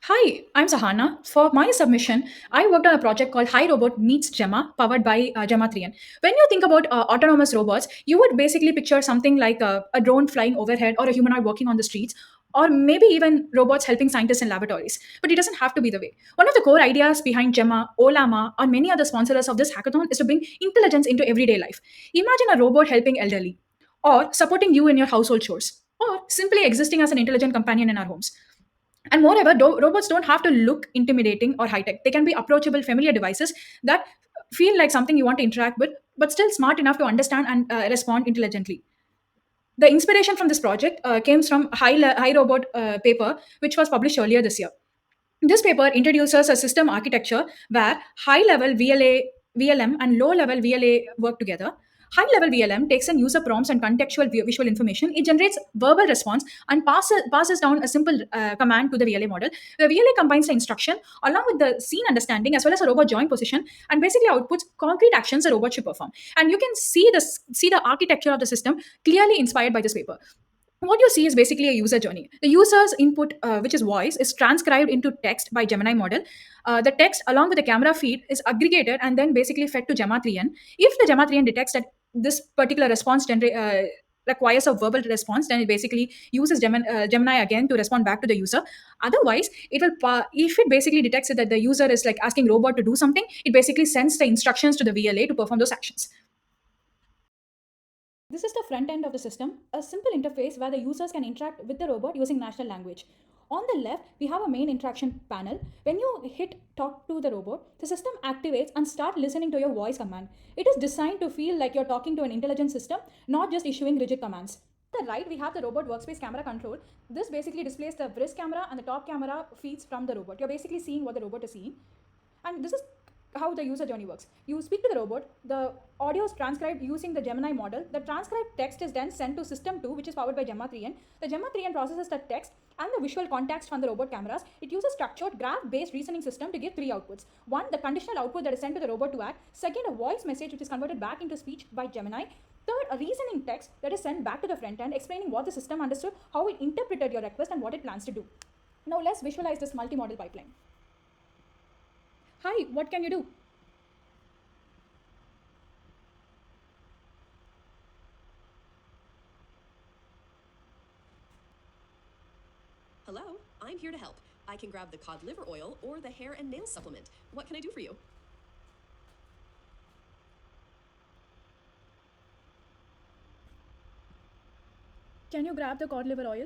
Hi, I'm Sahana. For my submission, I worked on a project called HiRobot meets Gemma, powered by Gemma 3N. When you think about autonomous robots, you would basically picture something like a drone flying overhead or a humanoid walking on the streets, or maybe even robots helping scientists in laboratories. But it doesn't have to be the way. One of the core ideas behind Gemma, Olama, or many other sponsors of this hackathon is to bring intelligence into everyday life. Imagine a robot helping elderly, or supporting you in your household chores, or simply existing as an intelligent companion in our homes. And moreover, robots don't have to look intimidating or high tech. They can be approachable, familiar devices that feel like something you want to interact with, but still smart enough to understand and respond intelligently. The inspiration from this project came from HiRobot paper, which was published earlier this year. This paper introduces a system architecture where high level VLM and low level VLA work together. High level VLM takes in user prompts and contextual visual information. It generates verbal response and passes down a simple command to the VLA model. The VLA combines the instruction along with the scene understanding as well as a robot join position and basically outputs concrete actions a robot should perform. And you can see the architecture of the system clearly inspired by this paper. What you see is basically a user journey. The user's input, which is voice, is transcribed into text by Gemini model. The text, along with the camera feed, is aggregated and then basically fed to Gemma 3N. If the Gemma 3N detects that this particular requires a verbal response, then it basically uses Gemini again to respond back to the user. Otherwise, if it basically detects that the user is like asking robot to do something, it basically sends the instructions to the VLA to perform those actions. This is the front end of the system, a simple interface where the users can interact with the robot using natural language. On the left, we have a main interaction panel. When you hit talk to the robot, the system activates and start listening to your voice command. It is designed to feel like you're talking to an intelligent system, not just issuing rigid commands. On the right, we have the robot workspace camera control. This basically displays the wrist camera and the top camera feeds from the robot. You're basically seeing what the robot is seeing. And this is how the user journey works. You speak to the robot, the audio is transcribed using the Gemini model. The transcribed text is then sent to system 2, which is powered by Gemma 3N. The Gemma 3N processes the text and the visual context from the robot cameras. It uses structured graph-based reasoning system to give three outputs. One, the conditional output that is sent to the robot to act. Second, a voice message which is converted back into speech by Gemini. Third, a reasoning text that is sent back to the front end explaining what the system understood, how it interpreted your request, and what it plans to do. Now let's visualize this multimodal pipeline. Hi, what can you do? Hello, I'm here to help. I can grab the cod liver oil or the hair and nail supplement. What can I do for you? Can you grab the cod liver oil?